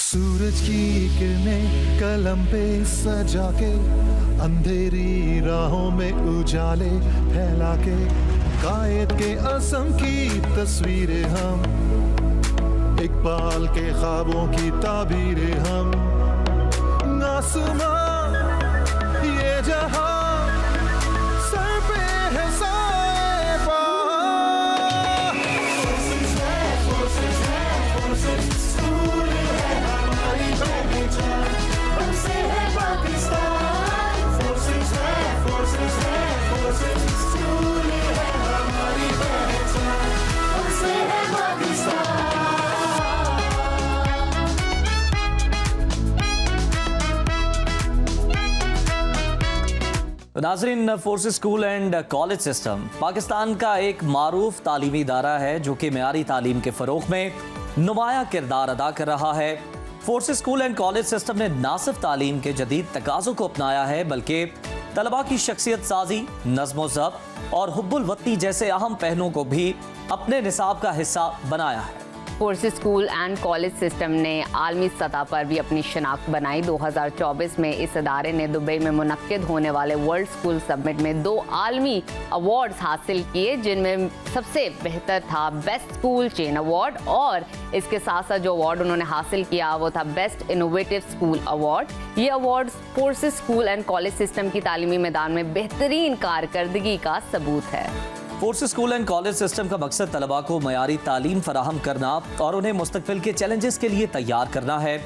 सूरज की किरणें कलम पे सजा के, अंधेरी राहों में उजाले फैला के, कायद के असम की तस्वीरें हम, इकबाल के ख्वाबों की ताबीरें हम, आसमां ये जहां सर पे है साए पा। स्कूल है हमारी पहचान, हमसे है पाकिस्तान। फोर्सेस है स्कूल है हमारी पहचान, हमसे है पाकिस्तान। नाज़रीन, forces school and college system Pakistan का एक मारूफ तालीमी इदारा है जो कि मेयारी तालीम के फ़रोग़ में नुमाया किरदार अदा कर रहा है। Forces school and college system ने ना सिर्फ तालीम के जदीद तकाज़ों को अपनाया है बल्कि तलबा की शख्सियत साजी, नज़्म ज़ब्त और हुब्बुल वतनी जैसे अहम पहलुओं को भी अपने निसाब का हिस्सा बनाया है। Forces school and college system ने आलमी सतह पर भी अपनी शनाख्त बनाई। 2024 में इस इदारे ने दुबई में मुनक्किद होने वाले वर्ल्ड स्कूल समिट में 2 आलमी अवार्ड्स हासिल किए, जिनमें सबसे बेहतर था बेस्ट स्कूल चेन अवार्ड और इसके साथ साथ जो अवार्ड उन्होंने हासिल किया वो था बेस्ट इनोवेटिव स्कूल अवार्ड। ये award forces school and college system की तालीमी मैदान में बेहतरीन कारकर्दगी का सबूत है। Forces school and college system का मकसद तलबा को मयारी तालीम फराहम करना और उन्हें मुस्तकबिल के चैलेंजेस के लिए तैयार करना है।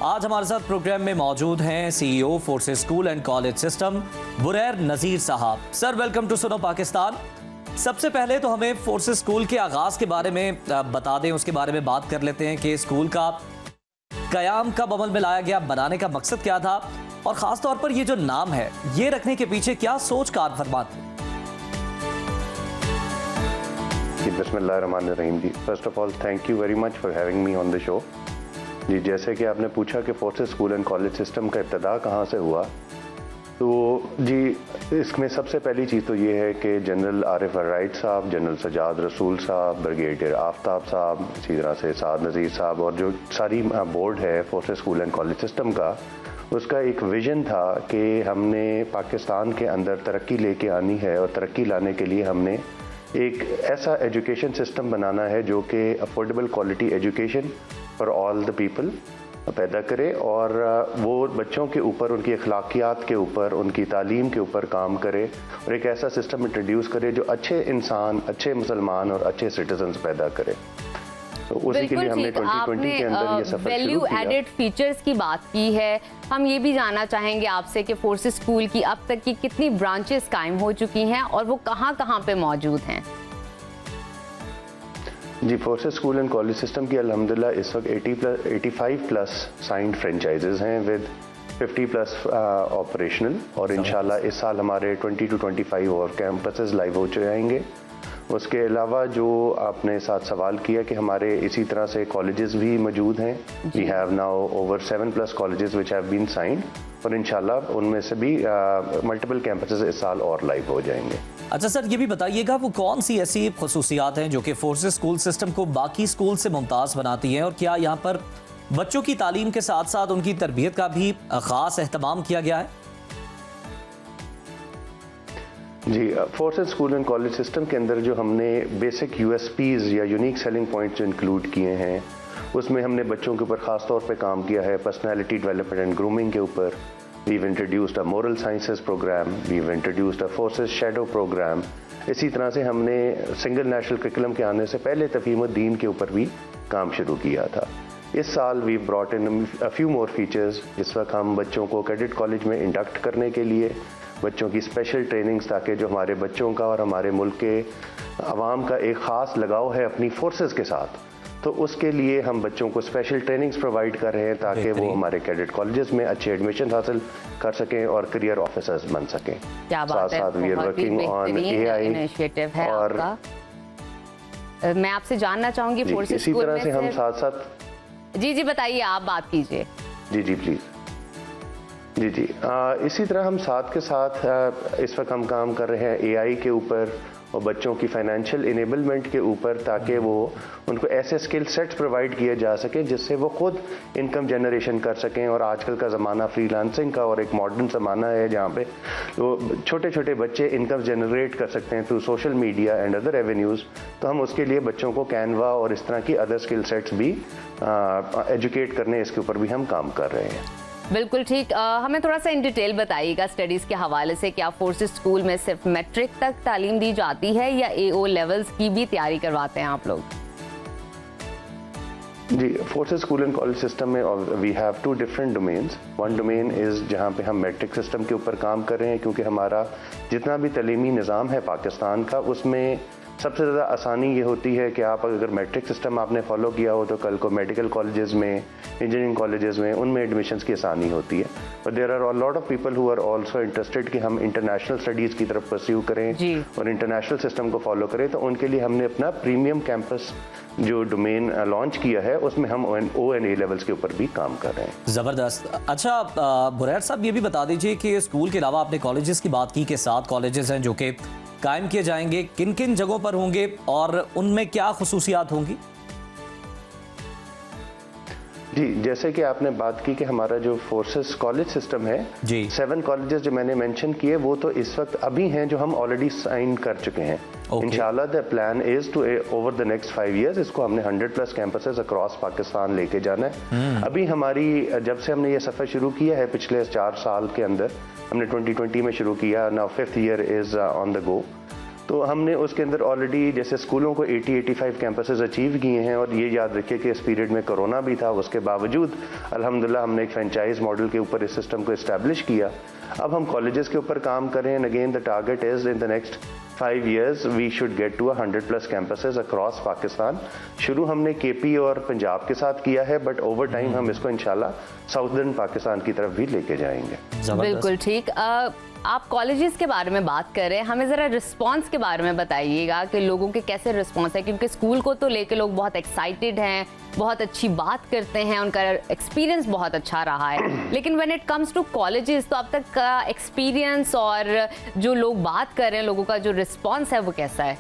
आज हमारे साथ प्रोग्राम में मौजूद हैं CEO forces school and college system Burair Nazir साहब। सर, वेलकम टू सुनो पाकिस्तान। सबसे पहले तो हमें फोर्सेस स्कूल के आगाज़ के बारे में बता दें, उसके बारे में बात कर लेते हैं कि स्कूल का क़याम कब अमल में लाया गया, बनाने का मकसद क्या था और ख़ास तौर पर ये जो नाम है ये रखने के पीछे क्या सोच कार फरमा थी। बिस्मिल्लाहिर्रहमानिर्रहीम जी, first of all thank you very much for having me on the show. जी, जैसे कि आपने पूछा कि forces school and college system का इब्तिदा कहाँ से हुआ, तो जी इसमें सबसे पहली चीज़ तो ये है कि जनरल आरिफ राइट साहब, जनरल सजाद रसूल साहब, ब्रिगेडियर आफ्ताब साहब, इसी तरह से साद नज़ीर साहब और जो सारी बोर्ड है forces school and college system का, उसका एक विज़न था कि हमने पाकिस्तान के अंदर तरक्की लेके आनी है और तरक्की लाने के लिए हमने एक ऐसा एजुकेशन सिस्टम बनाना है जो कि affordable quality education for all the people पैदा करे और वो बच्चों के ऊपर, उनकी अखलाकियात के ऊपर, उनकी तालीम के ऊपर काम करे और एक ऐसा सिस्टम इंट्रोड्यूस करे जो अच्छे इंसान, अच्छे मुसलमान और अच्छे सिटीजन्स पैदा करे। तो उसी के लिए हमने 2020 के अंदर ये सफर वैल्यू एडेड फीचर्स की बात की है। हम ये भी जानना चाहेंगे आपसे कि फोर्सेस स्कूल की अब तक की कितनी ब्रांचेस कायम हो चुकी हैं और वो कहाँ कहाँ पे मौजूद हैं। जी, forces school and college system की अल्हम्दुलिल्लाह इस वक्त 85 प्लस साइंड फ्रेंचाइजेज हैं विद 50 प्लस ऑपरेशनल और इंशाल्लाह इस साल हमारे 20 to 25 और कैंपसेस लाइव हो जाएंगे। उसके अलावा जो आपने साथ सवाल किया कि हमारे इसी तरह से कॉलेजेस भी मौजूद हैं। We have now over 7 plus colleges which have been signed और इंशाल्लाह उनमें से भी मल्टीपल कैंपसेस इस साल और लाइव हो जाएंगे। अच्छा सर, ये भी बताइएगा वो कौन सी ऐसी खसूसियात हैं जो कि फोर्सेस स्कूल सिस्टम को बाकी स्कूल से मुमताज़ बनाती हैं और क्या यहाँ पर बच्चों की तालीम के साथ साथ उनकी तरबियत का भी ख़ास एहतमाम किया गया है। जी, forces school and college system के अंदर जो हमने बेसिक USPs या यूनिक सेलिंग पॉइंट्स इंक्लूड किए हैं, उसमें हमने बच्चों के ऊपर ख़ास तौर पे काम किया है, पर्सनालिटी डेवलपमेंट एंड ग्रूमिंग के ऊपर। We've introduced a moral sciences programme, we've introduced a forces shadow programme. इसी तरह से हमने सिंगल नेशनल करिकुलम के आने से पहले तफहीमुद्दीन के ऊपर भी काम शुरू किया था। इस साल we brought in a few more features. इस वक्त हम बच्चों को कैडेट कॉलेज में इंडक्ट करने के लिए बच्चों की स्पेशल ट्रेनिंग्स, ताकि जो हमारे बच्चों का और हमारे मुल्क के अवाम का एक ख़ास लगाव है अपनी फोर्सेस के साथ, तो उसके लिए हम बच्चों को स्पेशल ट्रेनिंग्स प्रोवाइड कर रहे हैं ताकि वो हमारे कैडेट कॉलेजेस में अच्छे एडमिशन हासिल कर सकें और करियर ऑफिसर्स बन सकें। साथ साथ we are working on AI initiative है और आपका। मैं आपसे जानना चाहूंगी फोर्सेस इसी तरह से हम साथ साथ जी बताइए, आप बात कीजिए। जी प्लीज़। जी, इसी तरह हम साथ के साथ इस वक्त हम काम कर रहे हैं AI के ऊपर और बच्चों की फाइनेंशियल इनेबलमेंट के ऊपर, ताकि वो उनको ऐसे स्किल सेट्स प्रोवाइड किए जा सकें जिससे वो खुद इनकम जनरेशन कर सकें। और आजकल का ज़माना फ्रीलांसिंग का और एक मॉडर्न ज़माना है जहाँ पे तो छोटे छोटे बच्चे इनकम जनरेट कर सकते हैं through social media and other avenues. तो हम उसके लिए बच्चों को कैनवा और इस तरह की अदर स्किल सेट्स भी एजुकेट करने, इसके ऊपर भी हम काम कर रहे हैं। बिल्कुल ठीक। हमें थोड़ा सा इन डिटेल बताइएगा स्टडीज़ के हवाले से, क्या फोर्सेस स्कूल में सिर्फ मैट्रिक तक तालीम दी जाती है या AO लेवल्स की भी तैयारी करवाते हैं आप लोग? जी, forces school and college system में we have 2 different domains. One domain is जहाँ पे हम मैट्रिक सिस्टम के ऊपर काम कर रहे हैं, क्योंकि हमारा जितना भी तलीमी निज़ाम है पाकिस्तान का, उसमें सबसे ज़्यादा आसानी ये होती है कि आप अगर मैट्रिक सिस्टम आपने फॉलो किया हो तो कल को मेडिकल कॉलेजेस में, इंजीनियरिंग कॉलेजेस में, उनमें एडमिशन्स की आसानी होती है। और there are lot of people who are also interested कि हम इंटरनेशनल स्टडीज़ की तरफ परस्यू करें और इंटरनेशनल सिस्टम को फॉलो करें। तो उनके लिए हमने अपना प्रीमियम कैंपस जो डोमेन लॉन्च किया है, उसमें हम ONA लेवल्स के ऊपर भी काम कर रहे हैं। ज़बरदस्त। अच्छा बुरैर साहब, ये भी बता दीजिए कि स्कूल के अलावा आपने कॉलेजेस की बात की कि 7 कॉलेजेस हैं जो कि कायम किए जाएंगे, किन किन जगहों पर होंगे और उनमें क्या खुसूसियात होंगी? जी, जैसे कि आपने बात की कि हमारा जो फोर्सेस कॉलेज सिस्टम है जी, 7 कॉलेजेस जो मैंने मेंशन किए वो तो इस वक्त अभी हैं जो हम ऑलरेडी साइन कर चुके हैं। इंशाल्लाह the plan is to over the next 5 years इसको हमने 100+ कैंपसेस अक्रॉस पाकिस्तान लेके जाना है। अभी हमारी जब से हमने ये सफ़र शुरू किया है पिछले 4 साल के अंदर, हमने 2020 में शुरू किया, now 5th year is on the go. तो हमने उसके अंदर ऑलरेडी जैसे स्कूलों को 80-85 कैंपसेस अचीव किए हैं। और ये याद रखिए कि इस पीरियड में कोरोना भी था, उसके बावजूद अल्हम्दुलिल्लाह हमने एक फ्रेंचाइज मॉडल के ऊपर इस सिस्टम को इस्टेब्लिश किया। अब हम कॉलेजेस के ऊपर काम कर रहे हैं। Again the target is in the next 5 years we should get to 100+ campuses across Pakistan. शुरू हमने KP और पंजाब के साथ किया है, बट ओवर टाइम हम इसको इंशाल्लाह साउदर्न पाकिस्तान की तरफ भी लेके जाएंगे। बिल्कुल ठीक। आप कॉलेजेस के बारे में बात कर रहे हैं, हमें ज़रा रिस्पांस के बारे में बताइएगा कि लोगों के कैसे रिस्पांस है, क्योंकि स्कूल को तो लेके लोग बहुत एक्साइटेड हैं, बहुत अच्छी बात करते हैं, उनका एक्सपीरियंस बहुत अच्छा रहा है। लेकिन when it comes to colleges, तो अब तक का एक्सपीरियंस और जो लोग बात कर रहे हैं, लोगों का जो रिस्पांस है वो कैसा है?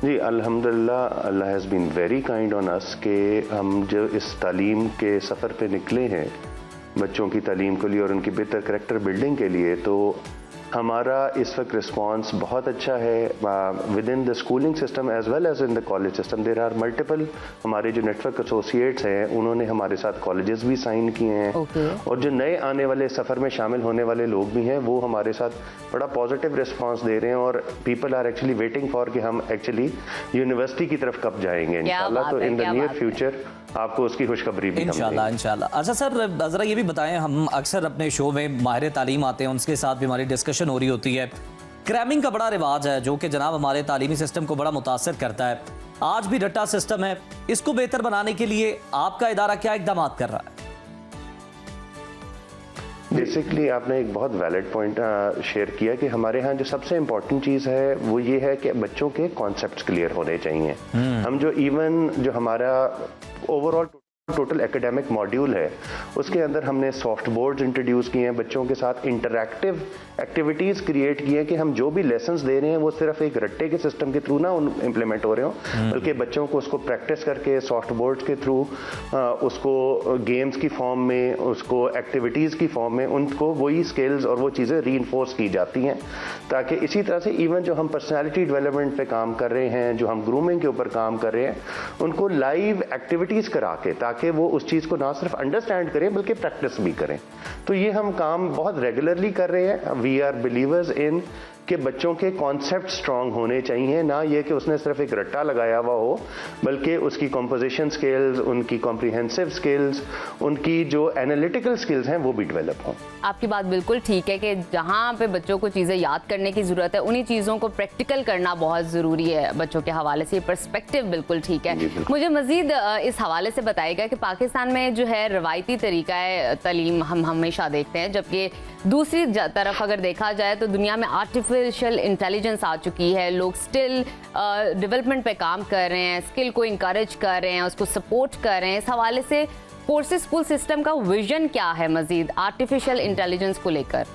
जी, अल्हम्दुलिल्लाह, Allah has been very kind on us कि हम जो इस तालीम के सफ़र पे निकले हैं बच्चों की तालीम के लिए और उनकी बेहतर करैक्टर बिल्डिंग के लिए, तो हमारा इस वक्त रिस्पांस बहुत अच्छा है within the schooling system as well as in the college system. There are multiple हमारे जो नेटवर्क एसोसिएट्स हैं उन्होंने हमारे साथ कॉलेजेस भी साइन किए हैं। और जो नए आने वाले सफ़र में शामिल होने वाले लोग भी हैं वो हमारे साथ बड़ा पॉजिटिव रिस्पांस दे रहे हैं। और people are actually waiting for कि हम एक्चुअली यूनिवर्सिटी की तरफ कब जाएंगे इंशाल्लाह। तो इन द नियर फ्यूचर आपको उसकी खुशखबरी भी इंशाल्लाह इंशाल्लाह। अच्छा सर, ज़रा ये भी बताएं, हम अक्सर अपने शो में माहिर तालीम आते हैं, उनके साथ भी हमारी डिस्कशन हो रही होती है। क्रैमिंग का बड़ा रिवाज है जो कि जनाब हमारे तालीमी सिस्टम को बड़ा मुतासर करता है। आज भी रट्टा सिस्टम है, इसको बेहतर बनाने के लिए आपका इदारा क्या इक़दाम कर रहा है? बेसिकली आपने एक बहुत वैलिड पॉइंट शेयर किया कि हमारे यहाँ जो सबसे इम्पोर्टेंट चीज़ है वो ये है कि बच्चों के कॉन्सेप्ट्स क्लियर होने चाहिए। हम जो इवन जो हमारा ओवरऑल टोटल एकेडमिक मॉड्यूल है उसके अंदर हमने सॉफ्ट बोर्ड्स इंट्रोड्यूस किए हैं, बच्चों के साथ इंटरैक्टिव एक्टिविटीज़ क्रिएट की हैं कि हम जो भी लेसन्स दे रहे हैं वो सिर्फ एक रट्टे के सिस्टम के थ्रू ना इम्प्लीमेंट हो रहे हो, बल्कि बच्चों को उसको प्रैक्टिस करके सॉफ्ट बोर्ड्स के थ्रू उसको गेम्स की फॉर्म में, उसको एक्टिविटीज़ की फॉर्म में उनको वही स्किल्स और वो चीज़ें रीइंफोर्स की जाती हैं। ताकि इसी तरह से इवन जो हम पर्सनैलिटी डेवलपमेंट पे काम कर रहे हैं, जो हम ग्रूमिंग के ऊपर काम कर रहे हैं, उनको लाइव एक्टिविटीज़ करा के ताकि वो उस चीज़ को ना सिर्फ अंडरस्टैंड करें बल्कि प्रैक्टिस भी करें। तो ये हम काम बहुत रेगुलरली कर रहे हैं। वी आर बिलीवर्स इन कि बच्चों के कॉन्सेप्ट स्ट्रांग होने चाहिए, ना ये कि उसने सिर्फ एक रट्टा लगाया हुआ हो, बल्कि उसकी कंपोजिशन स्किल्स, उनकी कॉम्प्रिहेंसिव स्किल्स, उनकी जो एनालिटिकल स्किल्स हैं वो भी डेवलप हों। आपकी बात बिल्कुल ठीक है कि जहाँ पे बच्चों को चीज़ें याद करने की ज़रूरत है, उन्हीं चीज़ों को प्रैक्टिकल करना बहुत ज़रूरी है बच्चों के हवाले से। पर्सपेक्टिव बिल्कुल ठीक है। मुझे मज़ीद इस हवाले से बताइएगा कि पाकिस्तान में जो है रवायती तरीका है तालीम हम हमेशा देखते हैं, जबकि दूसरी तरफ अगर देखा जाए तो दुनिया में आर्टिफिशियल इंटेलिजेंस आ चुकी है। लोग स्टिल डेवलपमेंट पे काम कर रहे हैं, स्किल को इंकरेज कर रहे हैं, उसको सपोर्ट कर रहे हैं। इस हवाले से फोर्सेस स्कूल सिस्टम का विजन क्या है मजीद आर्टिफिशियल इंटेलिजेंस को लेकर?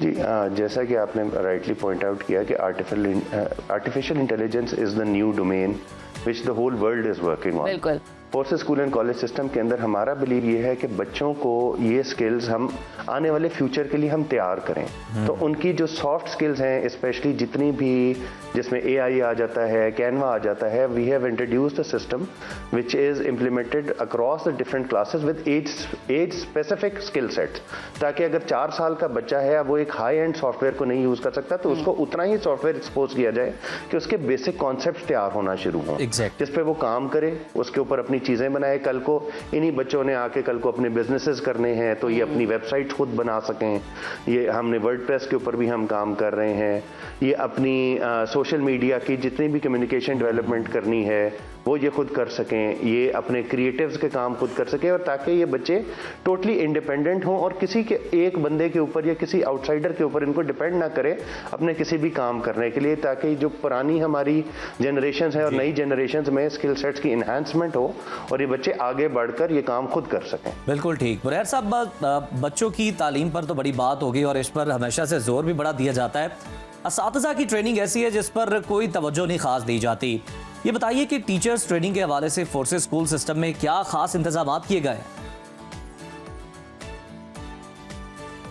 जी जैसा कि आपने राइटली पॉइंट आउट किया कि artificial intelligence is the new domain which the whole world is working on. बिल्कुल। Forces school and college system के अंदर हमारा बिलीव ये है कि बच्चों को ये स्किल्स हम आने वाले फ्यूचर के लिए हम तैयार करें। तो उनकी जो सॉफ्ट स्किल्स हैं, स्पेशली जितनी भी जिसमें AI आ जाता है, कैनवा आ जाता है, we have introduced a system which is implemented across the different classes with age specific skill sets, ताकि अगर 4 साल का बच्चा है वो एक हाई एंड सॉफ्टवेयर को नहीं यूज़ कर सकता तो उसको उतना ही सॉफ्टवेयर एक्सपोज किया जाए कि उसके बेसिक कॉन्सेप्ट तैयार होना शुरू हों, जिस पे वो काम करे, उसके ऊपर अपनी चीज़ें बनाए। कल को इन्हीं बच्चों ने आके कल को अपने बिजनेसेस करने हैं तो ये अपनी वेबसाइट खुद बना सकें। ये हमने वर्डप्रेस के ऊपर भी हम काम कर रहे हैं। ये अपनी सोशल मीडिया की जितनी भी कम्युनिकेशन डेवलपमेंट करनी है वो ये खुद कर सकें, ये अपने क्रिएटिव्स के काम खुद कर सकें, और ताकि ये बच्चे टोटली इंडिपेंडेंट हों और किसी के एक बंदे के ऊपर या किसी आउटसाइडर के ऊपर इनको डिपेंड ना करें अपने किसी भी काम करने के लिए, ताकि जो पुरानी हमारी जनरेशन्स है और नई जनरेशन्स में स्किल सेट्स की इन्हांसमेंट हो और ये बच्चे आगे बढ़कर ये काम खुद कर सकें। बिल्कुल ठीक। बुरैर साहब, बच्चों की तालीम पर तो बड़ी बात होगी और इस पर हमेशा से जोर भी बड़ा दिया जाता है। असातिज़ा की ट्रेनिंग ऐसी है जिस पर कोई तवज्जो नहीं खास दी जाती। ये बताइए कि टीचर्स ट्रेनिंग के हवाले से फोर्सेस स्कूल सिस्टम में क्या खास इंतजाम किए गए हैं?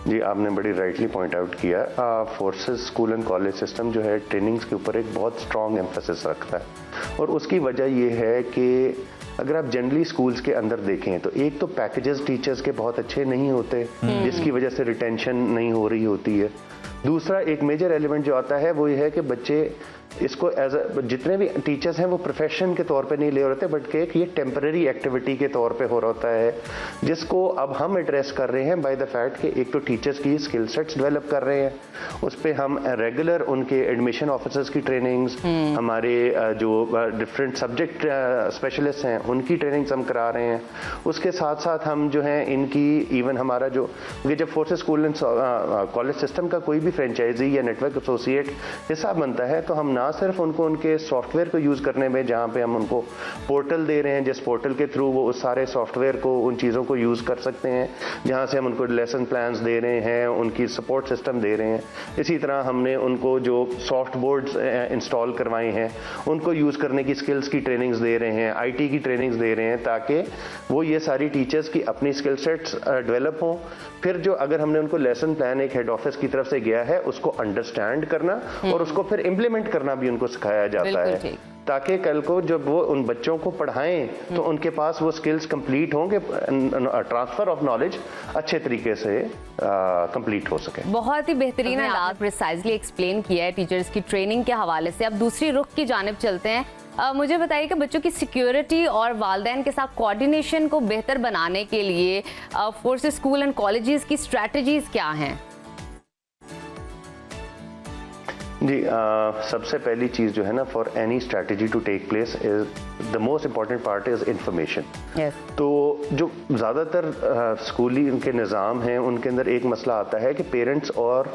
जी आपने बड़ी राइटली पॉइंट आउट किया। Forces school and college system जो है ट्रेनिंग्स के ऊपर एक बहुत स्ट्रॉन्ग एम्फेसिस रखता है, और उसकी वजह ये है कि अगर आप जनरली स्कूल्स के अंदर देखें तो एक तो पैकेजेस टीचर्स के बहुत अच्छे नहीं होते जिसकी वजह से रिटेंशन नहीं हो रही होती है। दूसरा एक मेजर एलिमेंट जो आता है वो ये है कि बच्चे इसको एज जितने भी टीचर्स हैं वो प्रोफेशन के तौर पे नहीं ले होते, बट कि ये टेम्पररी एक्टिविटी के तौर पे हो रहा होता है, जिसको अब हम एड्रेस कर रहे हैं बाय द फैक्ट कि एक तो टीचर्स की स्किल सेट्स डेवलप कर रहे हैं, उस पर हम रेगुलर उनके एडमिशन ऑफिसर्स की ट्रेनिंग्स, हमारे जो डिफरेंट सब्जेक्ट स्पेशलिस्ट हैं उनकी ट्रेनिंग्स हम करा रहे हैं। उसके साथ साथ हम जो हैं इनकी इवन हमारा जो जब forces school and college system का कोई भी फ्रेंचाइजी या नेटवर्क एसोसिएट हिस्सा बनता है तो हम ना सिर्फ उनको उनके सॉफ्टवेयर को यूज़ करने में, जहाँ पे हम उनको पोर्टल दे रहे हैं जिस पोर्टल के थ्रू वो उस सारे सॉफ्टवेयर को उन चीज़ों को यूज़ कर सकते हैं, जहाँ से हम उनको लेसन प्लान्स दे रहे हैं, उनकी सपोर्ट सिस्टम दे रहे हैं। इसी तरह हमने उनको जो सॉफ्ट बोर्ड्स इंस्टॉल करवाए हैं उनको यूज़ करने की स्किल्स की ट्रेनिंग्स दे रहे हैं, IT की ट्रेनिंग्स दे रहे हैं, ताकि वो ये सारी टीचर्स की अपनी स्किल सेट्स डेवलप हों। फिर जो अगर हमने उनको लेसन प्लान एक हेड ऑफिस की तरफ से गया है उसको अंडरस्टैंड करना और उसको फिर इम्प्लीमेंट करना भी उनको सिखाया जाता है, ताकि कल को जब वो उन बच्चों को पढ़ाएं तो उनके पास वो स्किल्स कंप्लीट होंगे, ट्रांसफर ऑफ नॉलेज अच्छे तरीके से कंप्लीट हो सके। बहुत ही बेहतरीन है, आप प्रिसाइजली एक्सप्लेन किया है टीचर्स की ट्रेनिंग के हवाले से। अब दूसरी रुख की जानिब चलते हैं। मुझे बताइए कि बच्चों की सिक्योरिटी और वालिदैन के साथ कोऑर्डिनेशन को बेहतर बनाने के लिए फोर्सेस स्कूल एंड कॉलेजेस की स्ट्रेटजीज क्या हैं? जी सबसे पहली चीज़ जो है ना, for any strategy to take place is the most important part is information. तो जो ज़्यादातर स्कूली उनके निज़ाम हैं उनके अंदर एक मसला आता है कि पेरेंट्स और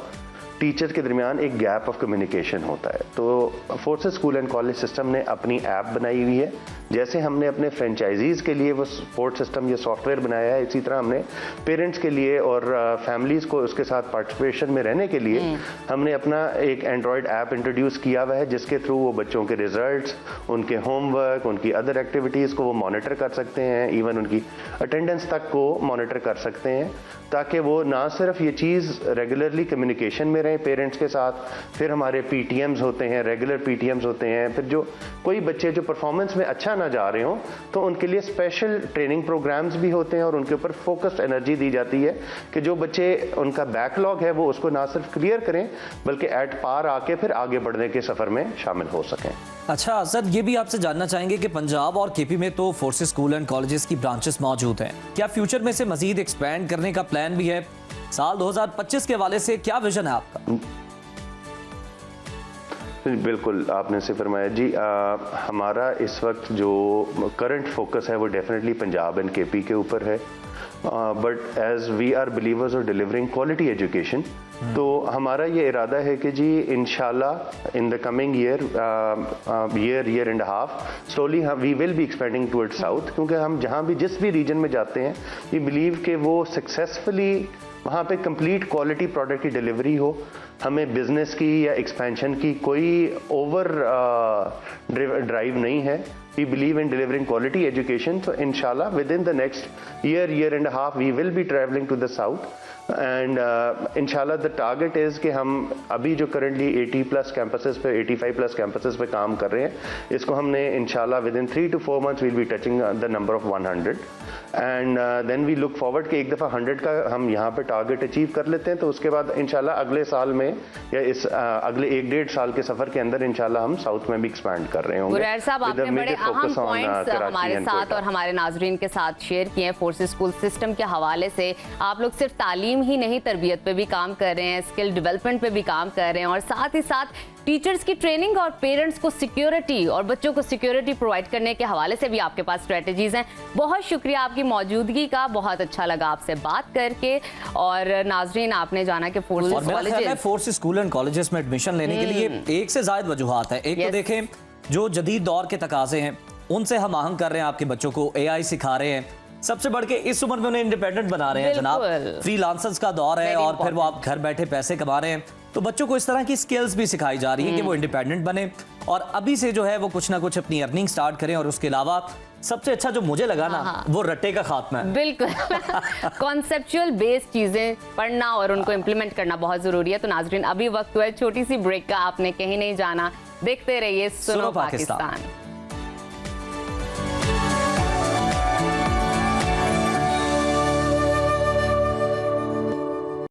टीचर्स के दरमियान एक गैप ऑफ कम्युनिकेशन होता है। तो forces school and college system ने अपनी ऐप बनाई हुई है, जैसे हमने अपने फ्रेंचाइजीज़ के लिए वो सपोर्ट सिस्टम या सॉफ्टवेयर बनाया है, इसी तरह हमने पेरेंट्स के लिए और फैमिलीज़ को उसके साथ पार्टिसिपेशन में रहने के लिए हमने अपना एक एंड्रॉयड ऐप इंट्रोड्यूस किया हुआ है, जिसके थ्रू वो बच्चों के रिजल्ट्स, उनके होमवर्क, उनकी अदर एक्टिविटीज़ को वो मॉनिटर कर सकते हैं, इवन उनकी अटेंडेंस तक को मॉनिटर कर सकते हैं, ताकि वो ना सिर्फ ये चीज़ रेगुलरली कम्युनिकेशन में रहें पेरेंट्स के साथ। फिर हमारे PTMs होते हैं, रेगुलर PTMs होते हैं। फिर जो कोई बच्चे जो परफॉर्मेंस में अच्छा ना जा रहे हों तो उनके लिए स्पेशल ट्रेनिंग प्रोग्राम्स भी होते हैं और उनके ऊपर फोकस्ड एनर्जी दी जाती है कि जो बच्चे उनका बैकलॉग है वो उसको ना सिर्फ क्लियर करें बल्कि एट पार आके फिर आगे बढ़ने के सफ़र में शामिल हो सकें। अच्छा सर, ये भी आपसे जानना चाहेंगे कि पंजाब और KP में तो फोर्सेस स्कूल एंड कॉलेजेस की ब्रांचेस मौजूद हैं, क्या फ्यूचर में से मजीद एक्सपैंड करने का प्लान भी है? साल 2025 के हवाले से क्या विजन है आपका? बिल्कुल, आपने से फरमाया जी। हमारा इस वक्त जो करंट फोकस है वो डेफिनेटली पंजाब एंड KP के ऊपर है, but as we are believers of delivering quality education, तो हमारा ये इरादा है कि जी इंशाल्लाह in the coming year and half slowly we will be expanding towards south, क्योंकि हम जहाँ भी जिस भी रीजन में जाते हैं वी बिलीव कि वो सक्सेसफुली वहाँ पे कंप्लीट क्वालिटी प्रोडक्ट की डिलीवरी हो, हमें बिजनेस की या एक्सपेंशन की कोई ओवर ड्राइव नहीं है। We believe in delivering quality education, तो इंशाल्लाह within the next year and half we will be travelling to the south and इंशाल्लाह द टारगेट इज़ कि हम अभी जो करंटली 80+ कैंपसेस पे 85+ कैंपसेस पे काम कर रहे हैं, इसको हमने इंशाल्लाह within 3 to 4 months we'll be touching the number of 100 and then we look forward कि एक दफ़ा 100 का हम यहाँ पे टारगेट अचीव कर लेते हैं, तो उसके बाद इंशाल्लाह अगले साल में या इस अगले 1-1.5 साल के सफ़र के अंदर इंशाल्लाह हम साउथ में भी एक्सपैंड कर रहे होंगे। गुरैर साहब, आपने बड़े अहम पॉइंट्स हमारे साथ और हमारे नाजरीन के साथ शेयर किए हैं। फोर्सेस स्कूल सिस्टम के हवाले से आप लोग सिर्फ तालीम ही नहीं, तरबियत पे भी काम कर रहे हैं, स्किल डेवलपमेंट पे भी काम कर रहे हैं, और साथ ही साथ टीचर्स की ट्रेनिंग और पेरेंट्स को सिक्योरिटी और बच्चों को सिक्योरिटी प्रोवाइड करने के हवाले से भी आपके पास स्ट्रेटजीज हैं। बहुत शुक्रिया आपकी मौजूदगी का, बहुत अच्छा लगा आपसे बात करके। और नाजरीन, आपने जाना कि फोर्सेस स्कूल एंड कॉलेजेस में एडमिशन लेने के लिए एक से ज्यादा वजूहात है। एक तो देखें, जो जदीद दौर के तकाजे हैं उनसे हम आहंग कर रहे हैं, आपके बच्चों को AI सिखा रहे हैं, सबसे बढ़ के इस उम्र में उन्हें इंडिपेंडेंट बना रहे हैं जनाब। फ्रीलांसर्स का दौर है और फिर वो आप घर बैठे पैसे कमा रहे हैं, तो बच्चों को इस तरह की स्किल्स भी सिखाई जा रही है कि वो इंडिपेंडेंट बने और अभी से जो है वो कुछ ना कुछ अपनी अर्निंग स्टार्ट करें। और उसके अलावा सबसे अच्छा जो मुझे लगा ना, वो रट्टे का खात्मा है। बिल्कुल कॉन्सेप्चुअल बेस्ड चीजें पढ़ना और उनको इम्प्लीमेंट करना बहुत जरूरी है। तो नाजरीन, अभी वक्त हुआ है छोटी सी ब्रेक का, आपने कहीं नहीं जाना, देखते रहिए सुनो पाकिस्तान।